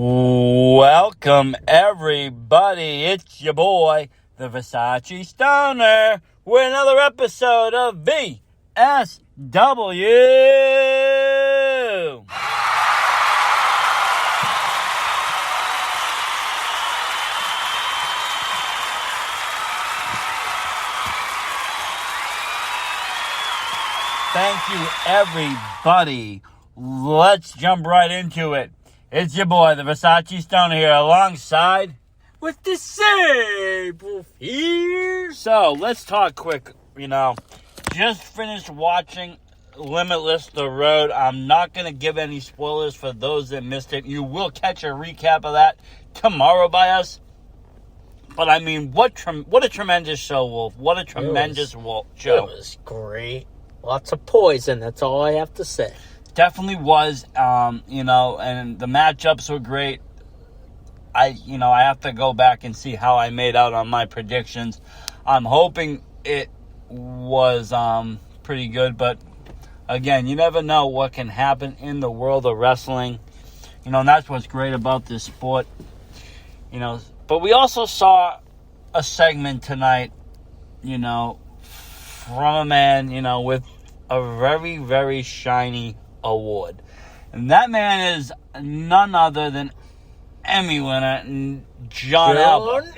Welcome, everybody. It's your boy, the Versace Stoner, with another episode of VSW. Thank you, everybody. Let's jump right into it. It's your boy, the Versace Stoner, here alongside with the Sable here. So, let's talk quick, Just finished watching Limitless The Road. I'm not going to give any spoilers for those that missed it. You will catch a recap of that tomorrow by us. But, what a tremendous show, Wolf. What a tremendous show. It was great. Lots of poison, that's all I have to say. Definitely was, and the matchups were great. I have to go back and see how I made out on my predictions. I'm hoping it was pretty good, but again, you never know what can happen in the world of wrestling. And that's what's great about this sport. But we also saw a segment tonight, from a man, with a very, very shiny award. And that man is none other than Emmy winner Jon Alba.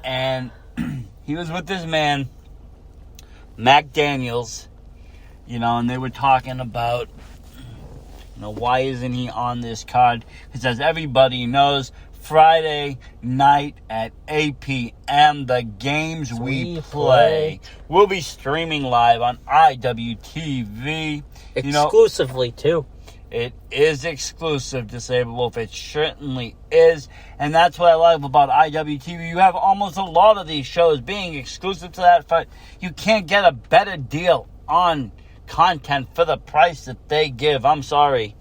And he was with this man, Mac Daniels, and they were talking about, why isn't he on this card? Because as everybody knows, Friday night at 8 p.m., the games we play will be streaming live on IWTV. Exclusively, too. It is exclusive to Sable Wolf. It certainly is. And that's what I love about IWTV. You have almost a lot of these shows being exclusive to that, but you can't get a better deal on content for the price that they give. I'm sorry.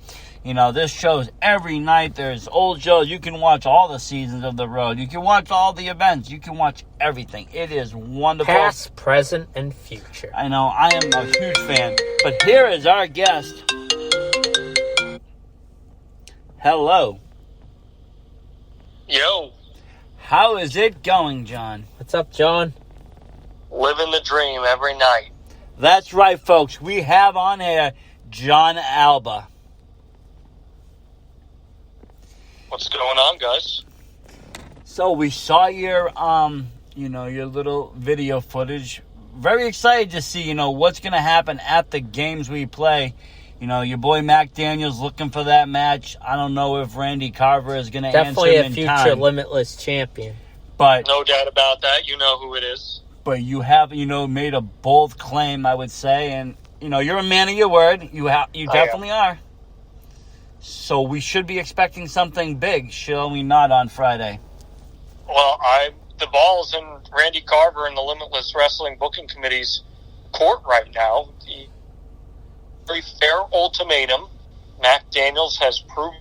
This show's every night. There's old shows. You can watch all the seasons of The Road. You can watch all the events. You can watch everything. It is wonderful. Past, present, and future. I know. I am a huge fan. But here is our guest. Hello. Yo. How is it going, John? What's up, John? Living the dream every night. That's right, folks. We have on air Jon Alba. What's going on, guys? So we saw your, your little video footage. Very excited to see, what's going to happen at the games we play. Your boy Mac Daniels looking for that match. I don't know if Randy Carver is going to answer him in time. Definitely a future Limitless champion. But no doubt about that. You know who it is. But you have, made a bold claim, I would say. And, you're a man of your word. You definitely are. So we should be expecting something big, shall we not, on Friday? Well, the ball's in Randy Carver and the Limitless Wrestling Booking Committee's court right now. The very fair ultimatum Mac Daniels has proved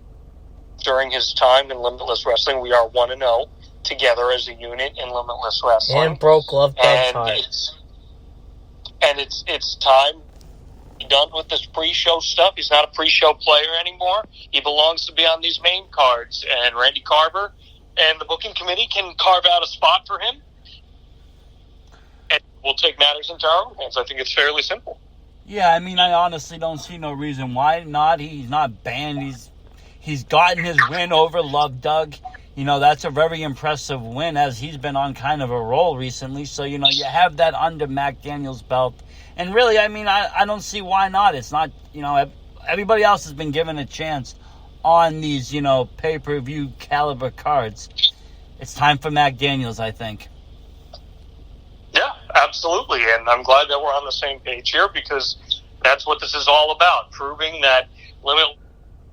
during his time in Limitless Wrestling. We are 1-0 together as a unit in Limitless Wrestling. And broke Love Doug's heart. And it's time. Done with this pre-show stuff. He's not a pre-show player anymore. He belongs to be on these main cards, and Randy Carver and the booking committee can carve out a spot for him, and we'll take matters into our own hands. I think it's fairly simple. Yeah, I honestly don't see no reason why not. He's not banned. He's gotten his win over Love Doug. That's a very impressive win, as he's been on kind of a roll recently. So, you have that under Mac Daniels' belt. And really, I don't see why not. It's not, everybody else has been given a chance on these, pay-per-view caliber cards. It's time for Mac Daniels, I think. Yeah, absolutely. And I'm glad that we're on the same page here, because that's what this is all about, proving that Limitless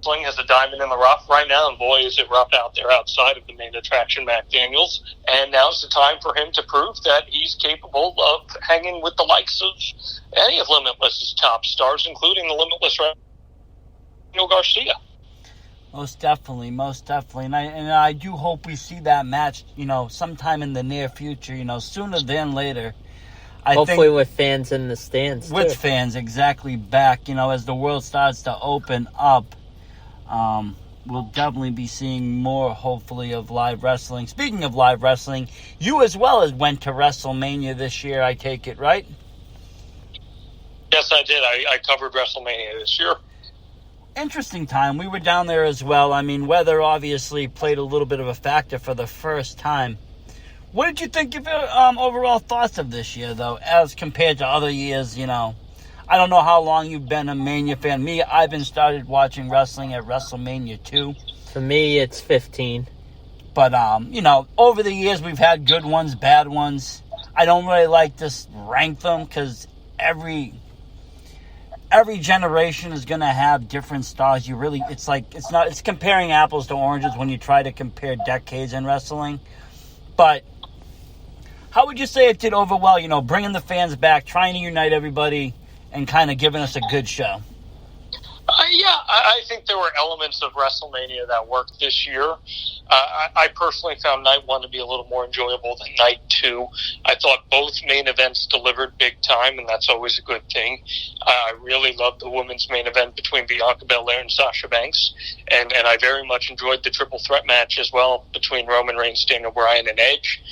Wrestling has a diamond in the rough right now, and boy, is it rough out there outside of the main attraction, Mac Daniels. And now's the time for him to prove that he's capable of hanging with the likes of any of Limitless's top stars, including the Limitless Daniel Garcia. Most definitely. And I do hope we see that match, sometime in the near future, sooner than later. Hopefully with fans in the stands, with too. fans, exactly, back, as the world starts to open up. We'll definitely be seeing more, hopefully, of live wrestling. Speaking of live wrestling, you as well as went to WrestleMania this year, I take it, right? Yes, I did. I covered WrestleMania this year. Interesting time. We were down there as well. I mean, weather obviously played a little bit of a factor for the first time. What did you think of your overall thoughts of this year, though, as compared to other years? You know, I don't know how long you've been a Mania fan. Me, I've been started watching wrestling at WrestleMania 2. For me, it's 15. But, you know, over the years, we've had good ones, bad ones. I don't really like to rank them because every generation is going to have different styles. It's comparing apples to oranges when you try to compare decades in wrestling. But how would you say it did over well, you know, bringing the fans back, trying to unite everybody, and kind of giving us a good show? I think there were elements of WrestleMania that worked this year. I personally found night one to be a little more enjoyable than night two. I thought both main events delivered big time, and that's always a good thing. I really loved the women's main event between Bianca Belair and Sasha Banks, and I very much enjoyed the triple threat match as well between Roman Reigns, Daniel Bryan, and Edge.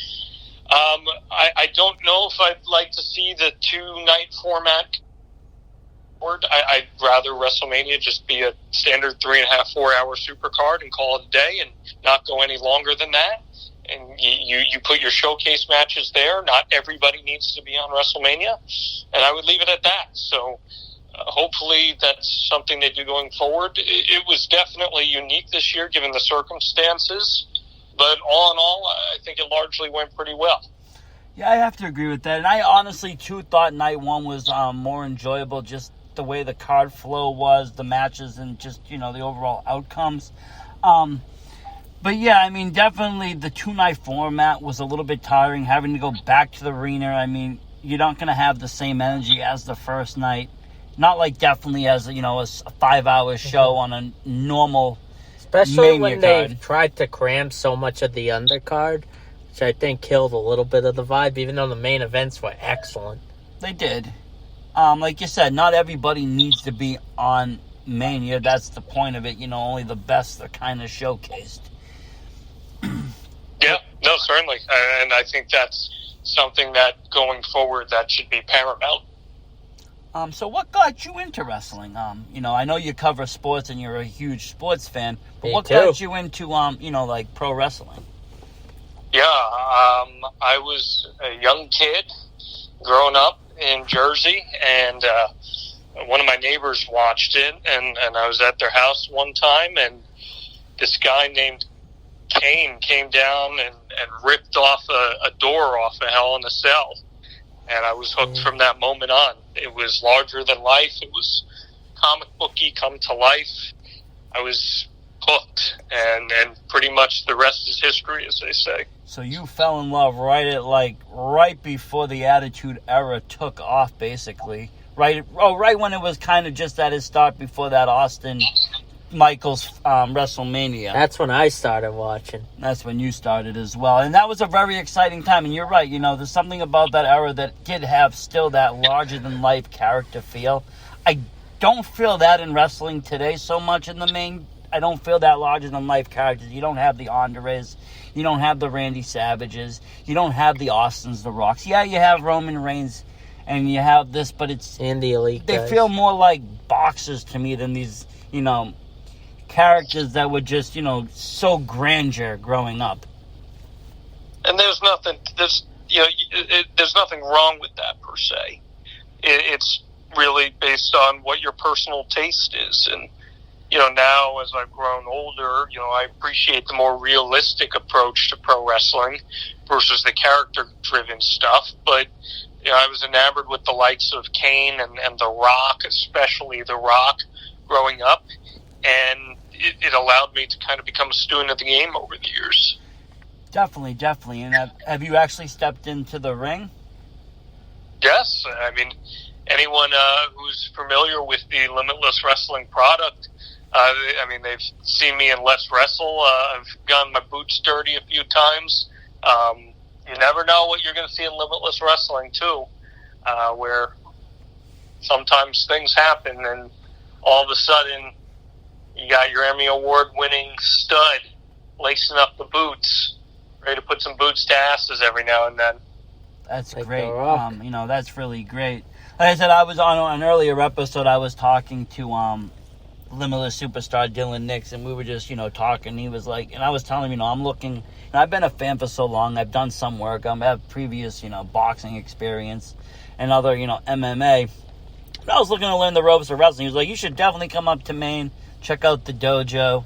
I don't know if I'd like to see the two-night format. I'd rather WrestleMania just be a standard 3.5, 4 hour supercard and call it a day and not go any longer than that. And you put your showcase matches there. Not everybody needs to be on WrestleMania, and I would leave it at that. So hopefully that's something they do going forward. It was definitely unique this year given the circumstances, but all in all, I think it largely went pretty well. Yeah, I have to agree with that. And I honestly, too, thought night one was more enjoyable, just the way the card flow was, the matches, and just, you know, the overall outcomes. But yeah, I mean, definitely the two-night format was a little bit tiring, having to go back to the arena. I mean, you're not going to have the same energy as the first night. Not like definitely as, you know, a 5-hour show on a normal Especially Mania when card. they tried to cram so much of the undercard, which I think killed a little bit of the vibe, even though the main events were excellent. They did. Like you said, not everybody needs to be on Mania. That's the point of it. You know, only the best are kind of showcased. Yeah, no, certainly. And I think that's something that going forward that should be paramount. So what got you into wrestling? You know, I know you cover sports and you're a huge sports fan, but Me what too. got you into, you know, like pro wrestling? Yeah, I was a young kid growing up in Jersey, and one of my neighbors watched it, and I was at their house one time, and this guy named Kane came down and ripped off a door off of Hell in a Cell, and I was hooked from that moment on. It was larger than life. It was comic booky come to life. I was hooked, and pretty much the rest is history, as they say. So you fell in love right before the Attitude Era took off, basically. Right when it was kind of just at its start before that Austin Michaels WrestleMania. That's when I started watching. That's when you started as well. And that was a very exciting time. And you're right, you know, there's something about that era that did have still that larger-than-life character feel. I don't feel that in wrestling today so much in the main. I don't feel that larger-than-life characters. You don't have the Andres. You don't have the Randy Savages. You don't have the Austins, the Rocks. Yeah, you have Roman Reigns, and you have this, but it's... And the Elite They guys. feel more like boxers to me than these, you know, characters that were just, you know, so grandeur growing up. And there's nothing wrong with that per se. It's really based on what your personal taste is. And, you know, now as I've grown older, you know, I appreciate the more realistic approach to pro wrestling versus the character-driven stuff. But, you know, I was enamored with the likes of Kane and The Rock, especially The Rock, growing up. And it allowed me to kind of become a student of the game over the years. Definitely. And have you actually stepped into the ring? Yes. I mean, anyone who's familiar with the Limitless Wrestling product, I mean, they've seen me in Let's Wrestle. I've gotten my boots dirty a few times. You never know what you're going to see in Limitless Wrestling, too, where sometimes things happen and all of a sudden You got your Emmy Award-winning stud lacing up the boots, ready to put some boots to asses every now and then. That's Like great. The Rock. That's really great. Like I said, I was on an earlier episode. I was talking to Limitless superstar Dylan Nix, and we were just talking. He was like, and I was telling him, I'm looking. I've been a fan for so long. I've done some work. I have previous boxing experience and other MMA. But I was looking to learn the ropes of wrestling. He was like, you should definitely come up to Maine, check out the dojo.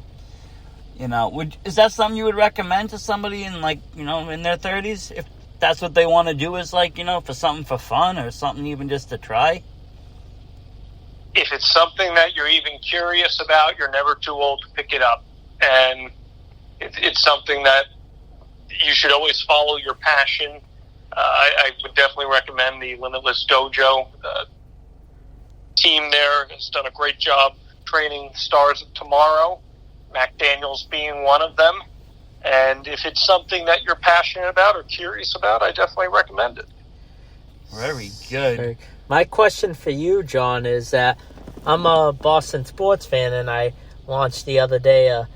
Is that something you would recommend to somebody in in their 30s? If that's what they want to do, is for something for fun or something even just to try? If it's something that you're even curious about, you're never too old to pick it up. And it's something that you should always follow your passion. I would definitely recommend the Limitless Dojo. Team there has done a great job training stars of tomorrow, Mac Daniels being one of them. And if it's something that you're passionate about or curious about, I definitely recommend it. Very good. My question for you, John, is that I'm a Boston sports fan, and I launched the other day a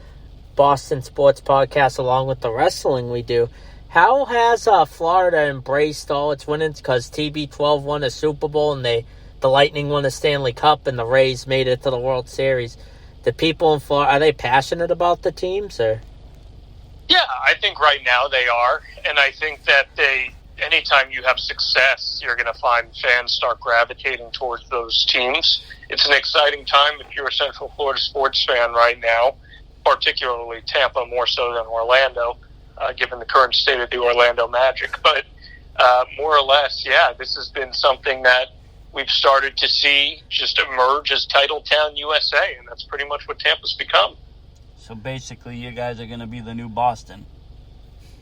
Boston sports podcast along with the wrestling we do. How has Florida embraced all its winnings? Because TB12 won a Super Bowl, and the Lightning won a Stanley Cup, and the Rays made it to the World Series. The people in Florida, are they passionate about the teams, or? Yeah, I think right now they are, and I think that anytime you have success, you're going to find fans start gravitating towards those teams. It's an exciting time if you're a Central Florida sports fan right now, particularly Tampa more so than Orlando, given the current state of the Orlando Magic. But more or less, yeah, this has been something that we've started to see just emerge as Titletown USA, and that's pretty much what Tampa's become. So basically, you guys are going to be the new Boston.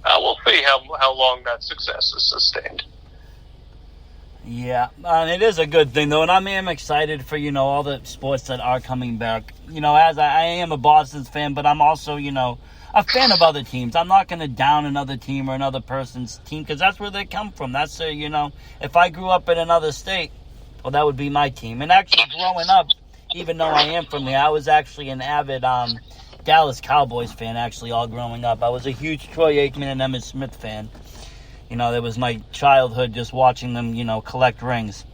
We'll see how long that success is sustained. Yeah, it is a good thing, though, and I am excited for, all the sports that are coming back. As I am a Boston's fan, but I'm also, a fan of other teams. I'm not going to down another team or another person's team, because that's where they come from. That's, if I grew up in another state, well, that would be my team. And actually, growing up, even though I am from there, I was actually an avid Dallas Cowboys fan, actually, all growing up. I was a huge Troy Aikman and Emmitt Smith fan. That was my childhood, just watching them, collect rings.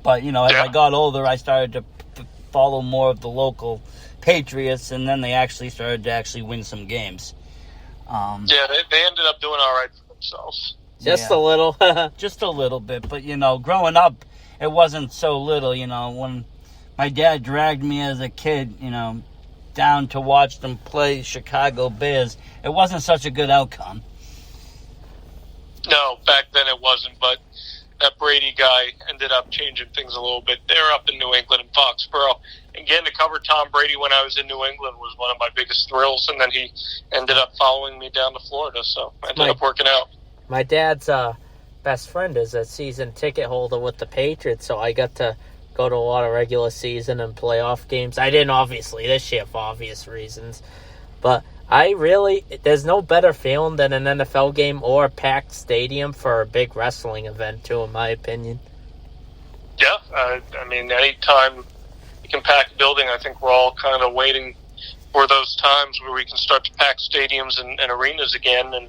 But, as I got older, I started to follow more of the local Patriots, and then they actually started to win some games. They ended up doing all right for themselves. Just a little. Just a little bit. But, growing up, it wasn't so little, when my dad dragged me as a kid, down to watch them play Chicago Bears, it wasn't such a good outcome. No, back then it wasn't, but that Brady guy ended up changing things a little bit. They're up in New England and Foxborough. And getting to cover Tom Brady when I was in New England was one of my biggest thrills, and then he ended up following me down to Florida, so it ended up working out. My dad's best friend is a season ticket holder with the Patriots, so I got to go to a lot of regular season and playoff games. I didn't, obviously, this year for obvious reasons. But there's no better feeling than an NFL game or a packed stadium for a big wrestling event, too, in my opinion. Yeah, anytime you can pack a building, I think we're all kind of waiting for those times where we can start to pack stadiums and arenas again and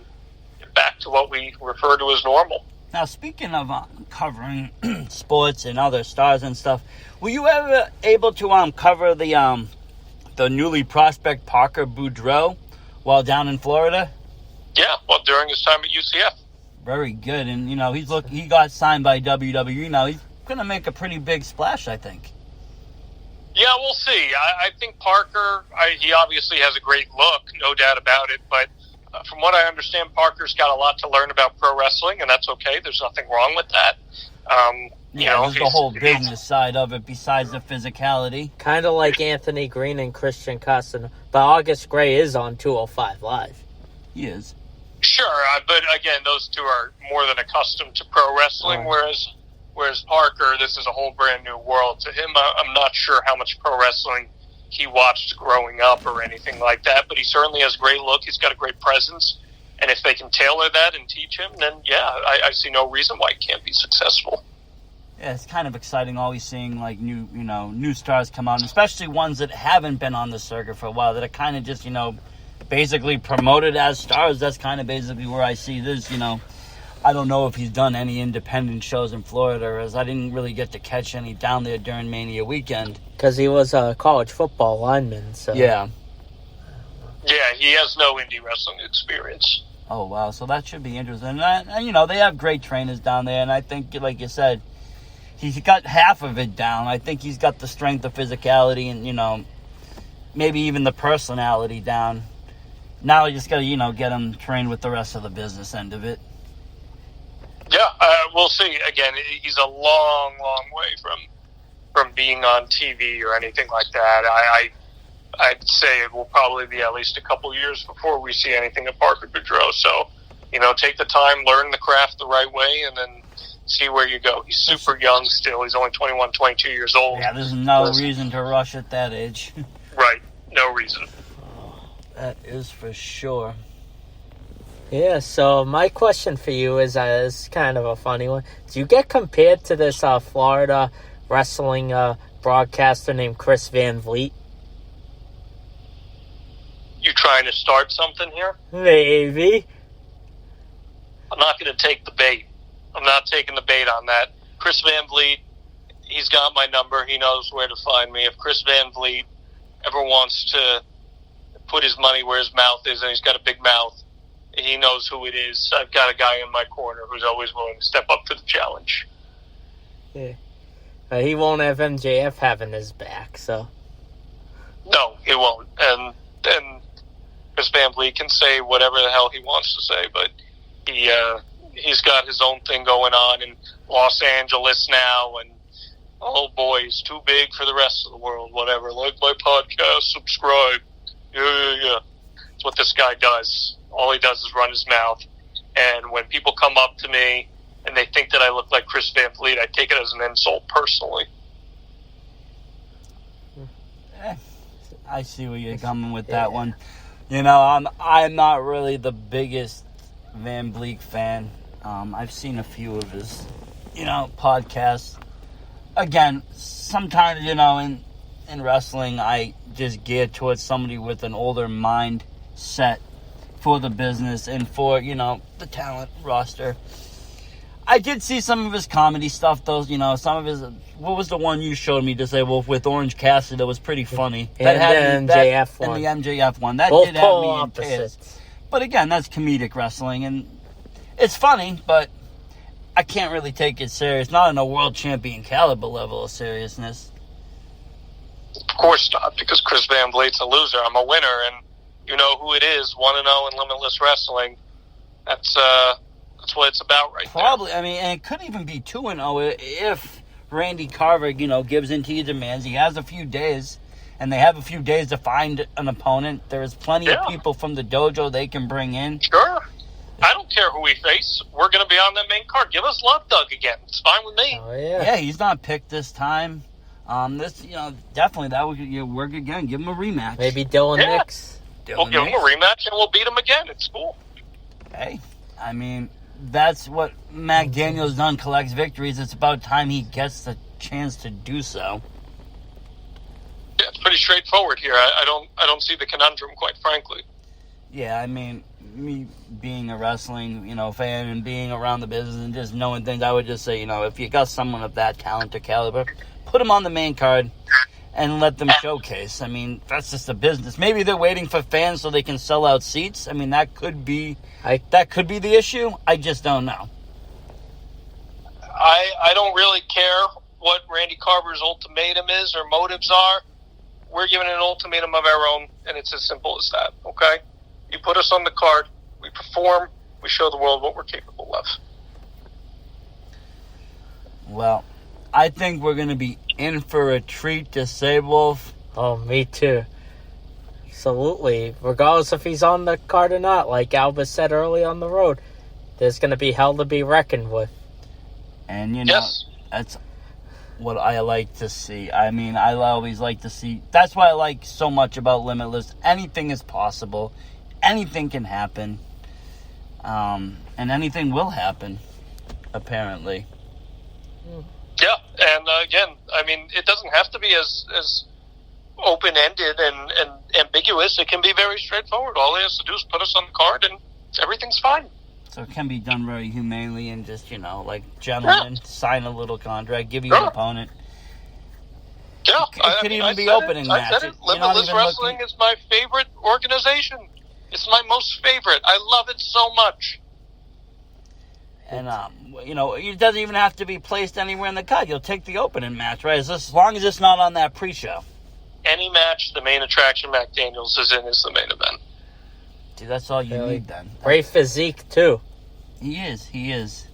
get back to what we refer to as normal. Now, speaking of covering sports and other stars and stuff, were you ever able to cover the newly prospect Parker Boudreaux while down in Florida? Yeah, well, during his time at UCF. Very good, and he got signed by WWE. Now he's going to make a pretty big splash, I think. Yeah, we'll see. I think Parker, he obviously has a great look, no doubt about it, but from what I understand, Parker's got a lot to learn about pro wrestling, and that's okay. There's nothing wrong with that. There's the whole business side of it besides the physicality. Kind of like Anthony Green and Christian Castano. But August Gray is on 205 Live. He is. Sure, but again, those two are more than accustomed to pro wrestling, whereas Parker, this is a whole brand new world to him. I'm not sure how much pro wrestling he watched growing up or anything like that, but he certainly has a great look. He's got a great presence, and if they can tailor that and teach him, then yeah, I see no reason why he can't be successful. Yeah, it's kind of exciting always seeing like new stars come out, especially ones that haven't been on the circuit for a while, that are kind of just, basically promoted as stars. That's kind of basically where I see this, I don't know if he's done any independent shows in Florida, as I didn't really get to catch any down there during Mania weekend. Because he was a college football lineman, so... Yeah. Yeah, he has no indie wrestling experience. Oh, wow. So that should be interesting. And they have great trainers down there, and I think, like you said, he's got half of it down. I think he's got the strength, the physicality, and, maybe even the personality down. Now you just got to, get him trained with the rest of the business end of it. Yeah, we'll see. Again, he's a long, long way from being on TV or anything like that. I'd say it will probably be at least a couple years before we see anything of Parker Boudreaux. So, take the time, learn the craft the right way, and then see where you go. He's super young still. He's only 21, 22 years old. Yeah, there's no reason to rush at that age. Right. No reason. That is for sure. Yeah, so my question for you is kind of a funny one. Do you get compared to this Florida wrestling broadcaster named Chris Van Vliet? You trying to start something here? Maybe. I'm not going to take the bait. I'm not taking the bait on that. Chris Van Vliet, he's got my number. He knows where to find me. If Chris Van Vliet ever wants to put his money where his mouth is, and he's got a big mouth, he knows who it is. I've got a guy in my corner who's always willing to step up to the challenge. Yeah. He won't have MJF having his back, so... No, he won't. And Chris Van Vliet can say whatever the hell he wants to say, but he's got his own thing going on in Los Angeles now, and oh boy, he's too big for the rest of the world. Whatever, like my podcast, subscribe. Yeah. That's what this guy does. All he does is run his mouth. And when people come up to me and they think that I look like Chris Van Vliet, I take it as an insult personally. I see where you're coming with that one. I'm not really the biggest Van Vliet fan. I've seen a few of his, podcasts. Again, sometimes, in wrestling, I just gear towards somebody with an older mindset for the business and for, the talent roster. I did see some of his comedy stuff, though. Some of his... What was the one you showed me to say, with Orange Cassidy that was pretty funny? And the MJF one. And the MJF one. That both did have me in tears. But again, that's comedic wrestling, and it's funny, but I can't really take it serious. Not on a world champion caliber level of seriousness. Of course not, because Chris Van Vliet's a loser. I'm a winner, and you know who it is, 1-0 in Limitless Wrestling. That's what it's about right there. Probably, and it could even be 2-0 if Randy Carver, gives in to your demands. He has a few days, and they have a few days to find an opponent. There's plenty of people from the dojo they can bring in. Sure. I don't care who we face. We're going to be on that main card. Give us Love Doug again. It's fine with me. Oh, yeah. Yeah, he's not picked this time. Definitely that would work again. Give him a rematch. Maybe Dylan Nix. We'll give him a rematch, and we'll beat him again. It's cool. Hey, that's what Mac Daniels done, collects victories. It's about time he gets the chance to do so. Yeah, it's pretty straightforward here. I don't see the conundrum, quite frankly. Yeah, me being a wrestling, fan and being around the business and just knowing things, I would just say, if you got someone of that talent or caliber, put them on the main card and let them showcase. That's just a business. Maybe they're waiting for fans so they can sell out seats. That could be the issue. I just don't know. I don't really care what Randy Carver's ultimatum is or motives are. We're giving an ultimatum of our own, and it's as simple as that, okay? You put us on the card, we perform, we show the world what we're capable of. Well, I think we're going to be in for a treat to say, Wolf. Oh, me too. Absolutely. Regardless if he's on the card or not, like Alba said early on the road, there's going to be hell to be reckoned with. And, yes. That's what I like to see. I always like to see... That's why I like so much about Limitless. Anything is possible. Anything can happen. And anything will happen, apparently. Yeah, and again, I mean, it doesn't have to be as open-ended and ambiguous. It can be very straightforward. All he has to do is put us on the card, and everything's fine. So it can be done very humanely and just, like gentlemen, sign a little contract, give you an opponent. Yeah, it could even be opening match. I said it. Limitless Wrestling is my favorite organization. It's my most favorite. I love it so much. And, it doesn't even have to be placed anywhere in the card. You'll take the opening match, right? As long as it's not on that pre-show. Any match the main attraction Mac Daniels is in is the main event. Dude, that's all you need then. Great physique, too. He is. He's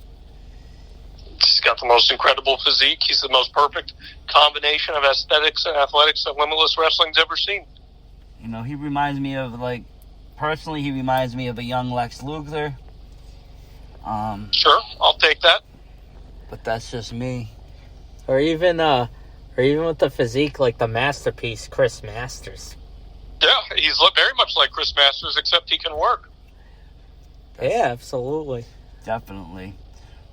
got the most incredible physique. He's the most perfect combination of aesthetics and athletics that Limitless Wrestling's ever seen. He reminds me of, personally, he reminds me of a young Lex Luthor. Sure, I'll take that. But that's just me. Or even with the physique, like the masterpiece, Chris Masters. Yeah, he's very much like Chris Masters, except he can work. Yeah, absolutely. Definitely.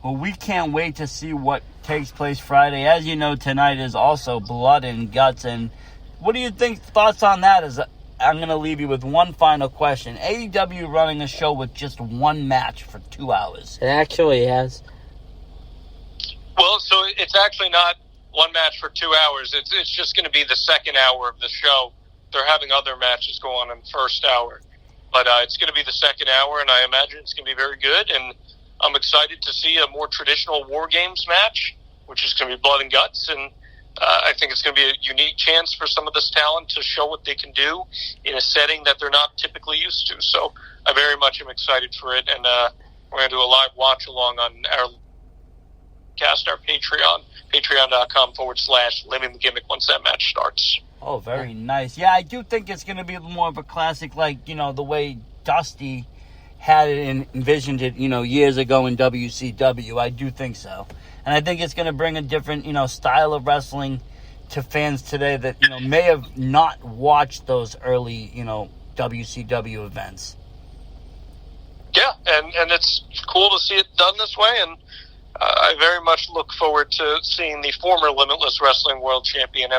Well, we can't wait to see what takes place Friday. As you know, tonight is also Blood and Guts. And what do you think? Thoughts on that? I'm going to leave you with one final question. AEW running a show with just one match for 2 hours. It actually has. Well, so it's actually not one match for 2 hours. It's just going to be the second hour of the show. They're having other matches go on in the first hour. But it's going to be the second hour, and I imagine it's going to be very good. And I'm excited to see a more traditional War Games match, which is going to be Blood and Guts. And I think it's going to be a unique chance for some of this talent to show what they can do in a setting that they're not typically used to. So I very much am excited for it. And we're going to do a live watch along on our cast, our Patreon, patreon.com/Living the Gimmick once that match starts. Oh, very nice. Yeah, I do think it's going to be more of a classic, the way Dusty had it envisioned it, years ago in WCW. I do think so. And I think it's going to bring a different, style of wrestling to fans today that, may have not watched those early, WCW events. Yeah, and it's cool to see it done this way, and I very much look forward to seeing the former Limitless Wrestling World Champion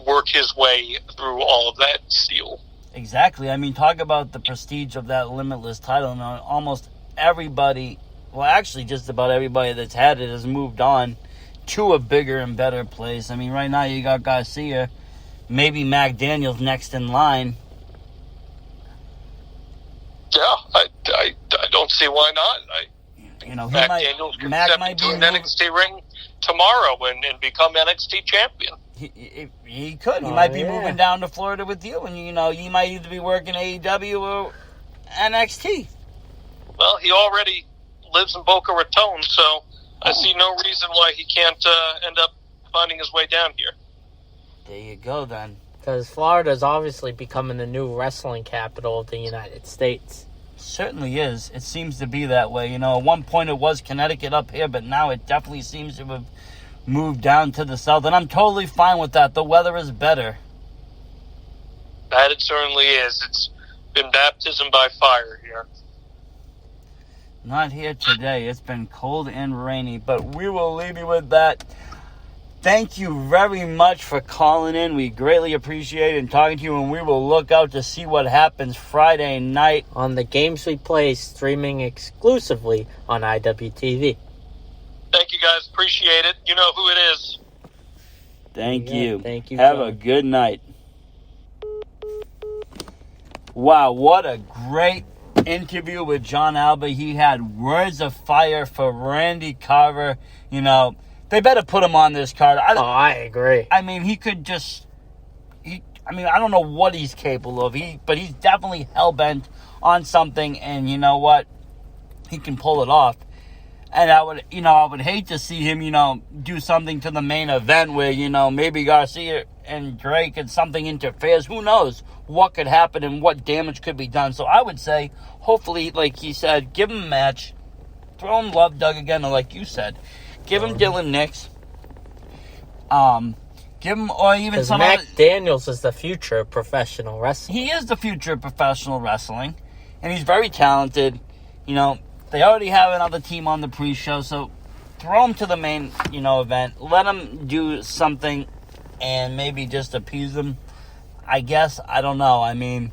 work his way through all of that steel. Exactly. I mean, talk about the prestige of that Limitless title. And almost everybody, well, actually just about everybody that's had it has moved on to a bigger and better place. I mean, right now you got Garcia, maybe Mac Daniels next in line. Yeah, I don't see why not. Mac Daniels could step into an NXT ring tomorrow and become NXT champion. He could. He might be moving down to Florida with you, and you might either be working AEW or NXT. Well, he already lives in Boca Raton, so I see no reason why he can't end up finding his way down here. There you go, then. Because Florida is obviously becoming the new wrestling capital of the United States. Certainly is. It seems to be that way. At one point it was Connecticut up here, but now it definitely seems to have moved down to the south, and I'm totally fine with that. The weather is better. That it certainly is. It's been baptism by fire here. Not here today. It's been cold and rainy, but we will leave you with that. Thank you very much for calling in. We greatly appreciate it and talking to you, and we will look out to see what happens Friday night on the Games We Play, streaming exclusively on IWTV. Thank you, guys. Appreciate it. You know who it is. Thank you. Thank you. Have John. a good night. Wow, what a great interview with Jon Alba. He had words of fire for Randy Carver. They better put him on this card. I agree. I mean, he could just... I don't know what he's capable of. But he's definitely hell-bent on something, and you know what? He can pull it off. And I would hate to see him, do something to the main event where, maybe Garcia and Drake and something interferes. Who knows what could happen and what damage could be done. So I would say, hopefully, like he said, give him a match. Throw him Love Doug again, or like you said. Give him Dylan Nix. Give him, or even some Mac Daniels is the future of professional wrestling. He is the future of professional wrestling. And he's very talented. They already have another team on the pre-show, so throw them to the main, event. Let them do something and maybe just appease them. I guess, I don't know. I mean,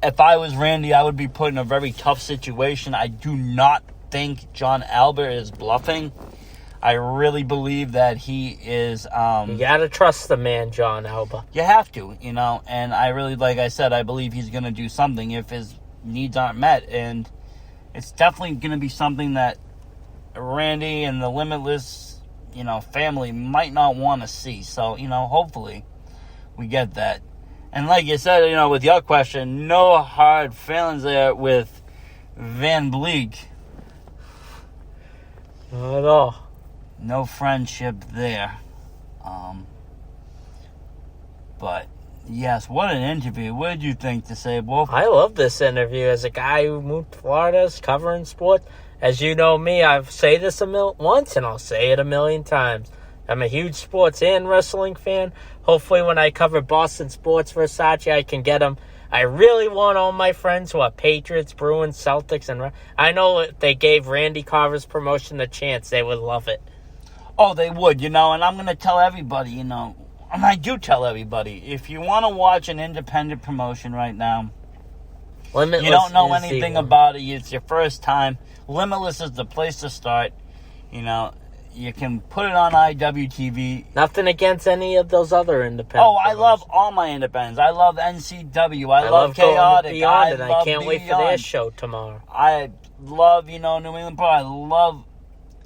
if I was Randy, I would be put in a very tough situation. I do not think Jon Alba is bluffing. I really believe that he is... you gotta trust the man, Jon Alba. You have to, and I really, like I said, I believe he's going to do something if his needs aren't met, and it's definitely going to be something that Randy and the Limitless, family might not want to see. So, hopefully we get that. And like you said, with your question, no hard feelings there with Van Bleek. Not at all. No friendship there. But, yes, what an interview. What did you think to say, Wolf? I love this interview. As a guy who moved to Florida, is covering sports, as you know me, I've said this once, and I'll say it a million times. I'm a huge sports and wrestling fan. Hopefully when I cover Boston sports Versace, I can get them. I really want all my friends who are Patriots, Bruins, Celtics, and I know if they gave Randy Carver's promotion a chance, they would love it. Oh, they would, and I'm going to tell everybody, and I do tell everybody, if you want to watch an independent promotion right now, Limitless, you don't know anything about it, it's your first time, Limitless is the place to start. You can put it on IWTV. Nothing against any of those other independent I love all my independents. I love NCW. I love going Chaotic. Beyond, and I can't wait for their show tomorrow. I love, New England Pro. I love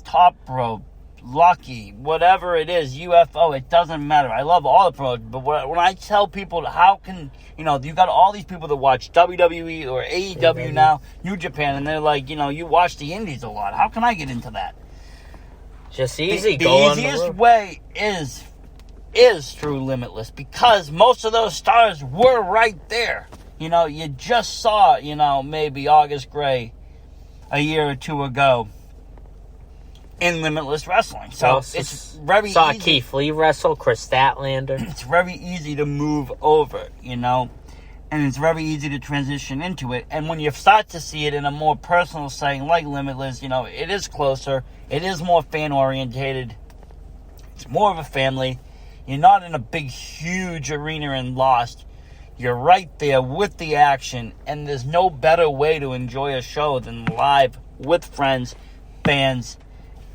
Top Rope, Lucky, whatever it is, UFO. It doesn't matter. I love all the pros. But when I tell people how can, you got all these people that watch WWE or AEW now, New Japan, and they're like, you watch the indies a lot. How can I get into that? Just easy. The easiest way is through Limitless, because most of those stars were right there. You just saw, maybe August Gray a year or two ago in Limitless Wrestling. So it's very easy. Saw Keith Lee wrestle, Chris Statlander. It's very easy to move over, and it's very easy to transition into it. And when you start to see it in a more personal setting like Limitless, it is closer. It is more fan-orientated. It's more of a family. You're not in a big, huge arena and Lost. You're right there with the action, and there's no better way to enjoy a show than live with friends, fans,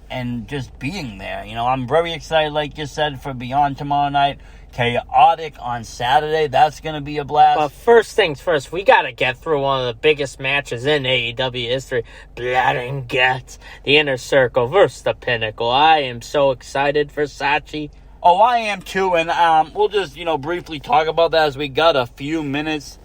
and just being there. I'm very excited, like you said, for Beyond tomorrow night. Chaotic on Saturday. That's going to be a blast. But first things first, we got to get through one of the biggest matches in AEW history. Blood and Guts. The Inner Circle versus the Pinnacle. I am so excited for Versace. Oh, I am too. And we'll just, briefly talk about that as we got a few minutes.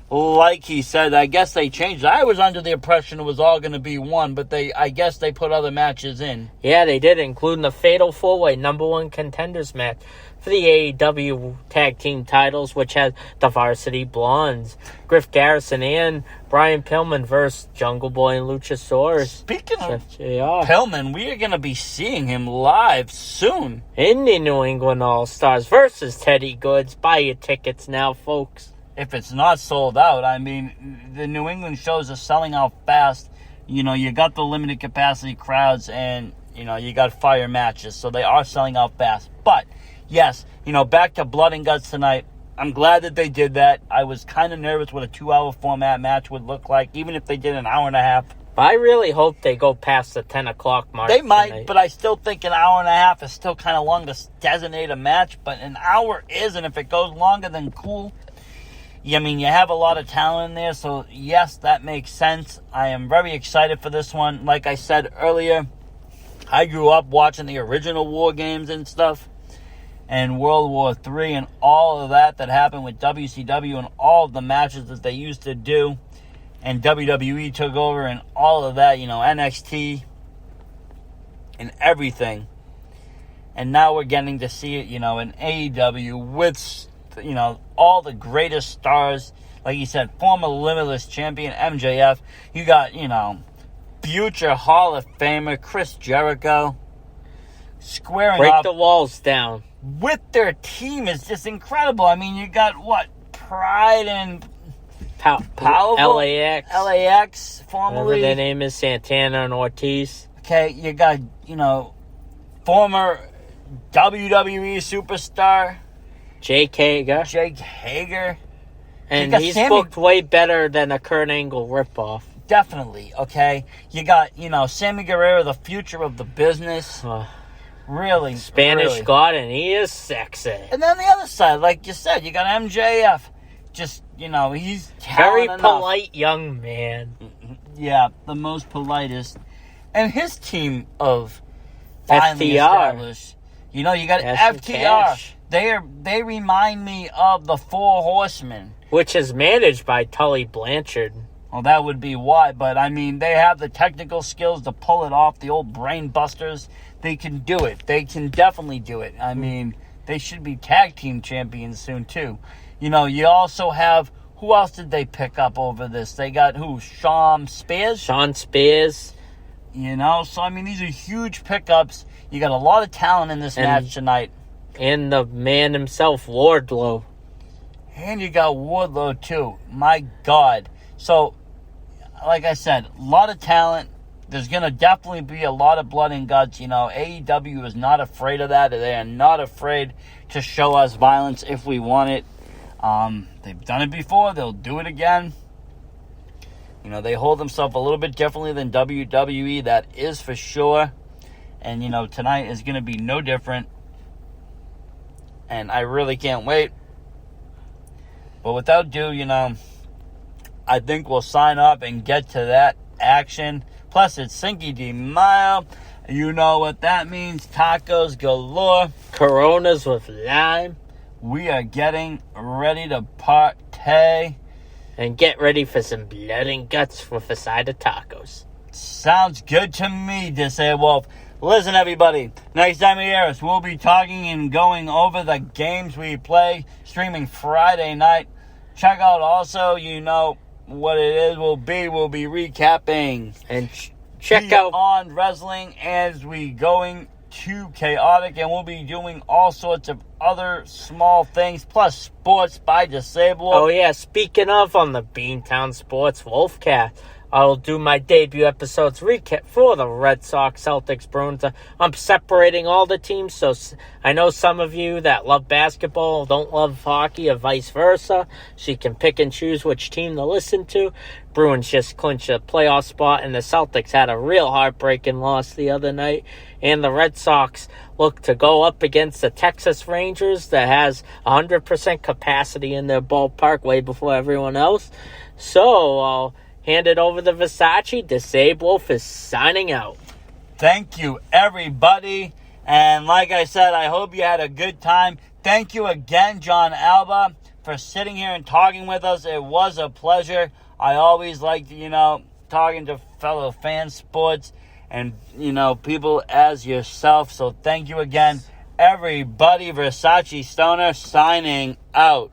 Like he said, I guess they changed it. I was under the impression it was all going to be one, but I guess they put other matches in. Yeah, they did, including the Fatal 4-Way #1 Contenders match for the AEW Tag Team titles, which has the Varsity Blondes, Griff Garrison, and Brian Pillman versus Jungle Boy and Luchasaurus. Speaking of Pillman, we are going to be seeing him live soon. In the New England All-Stars versus Teddy Goods. Buy your tickets now, folks. If it's not sold out, I mean, the New England shows are selling out fast. You got the limited capacity crowds, and, you got fire matches, so they are selling out fast. But, yes, back to Blood and Guts tonight. I'm glad that they did that. I was kind of nervous what a 2-hour format match would look like, even if they did an hour and a half. I really hope they go past the 10 o'clock mark. They might, tonight. But I still think an hour and a half is still kind of long to designate a match. But an hour is, and if it goes longer, then cool. You have a lot of talent in there, so yes, that makes sense. I am very excited for this one. Like I said earlier, I grew up watching the original War Games and stuff, and World War III, and all of that happened with WCW, and all of the matches that they used to do, and WWE took over, and all of that, NXT, and everything. And now we're getting to see it, in AEW with all the greatest stars. Like you said, former Limitless champion MJF. You got, future Hall of Famer Chris Jericho squaring Break off the walls down. with their team is just incredible. I mean, you got Pride and Powerful. LAX. LAX, Whatever formerly their name is, Santana and Ortiz. Okay, you got, former WWE superstar Jake Hager. And he's booked way better than a Kurt Angle ripoff. Definitely, okay? You got, Sammy Guerrero, the future of the business. Really. Spanish God, and he is sexy. And then the other side, like you said, you got MJF. Just, he's very enough. Polite young man. Yeah, the most politest. And his team of finally established. You got FTR. They remind me of the Four Horsemen. Which is managed by Tully Blanchard. Well, that would be why. But, they have the technical skills to pull it off. The old brain busters. They can do it. They can definitely do it. They should be tag team champions soon, too. You also have... Who else did they pick up over this? They got who? Sean Spears? Sean Spears. So, these are huge pickups. You got a lot of talent in this match tonight. And the man himself, Wardlow. And you got Wardlow, too. My God. So, like I said, a lot of talent. There's going to definitely be a lot of blood and guts. AEW is not afraid of that. They are not afraid to show us violence if we want it. They've done it before. They'll do it again. They hold themselves a little bit differently than WWE. That is for sure. And, tonight is going to be no different. And I really can't wait. But without ado, I think we'll sign up and get to that action. Plus, it's Cinco de Mayo. You know what that means. Tacos galore. Coronas with lime. We are getting ready to partay. And get ready for some blood and guts with a side of tacos. Sounds good to me, Disabled Wolf. Listen, everybody. Next time you hear us, we'll be talking and going over the games we play, streaming Friday night. Check out also, what it is. We'll be recapping. And check out on wrestling as we going to Chaotic, and we'll be doing all sorts of other small things, plus sports by Disabled. Oh, yeah. Speaking of, on the Beantown Sports Wolfcast, I'll do my debut episode's recap for the Red Sox, Celtics, Bruins. I'm separating all the teams, so I know some of you that love basketball don't love hockey or vice versa. So you can pick and choose which team to listen to. Bruins just clinched a playoff spot, and the Celtics had a real heartbreaking loss the other night. And the Red Sox look to go up against the Texas Rangers that has 100% capacity in their ballpark way before everyone else. So I'll hand it over to Versace. Disabled Wolf is signing out. Thank you, everybody. And like I said, I hope you had a good time. Thank you again, Jon Alba, for sitting here and talking with us. It was a pleasure. I always like, talking to fellow fan sports and, people as yourself. So thank you again, everybody. Versace Stoner signing out.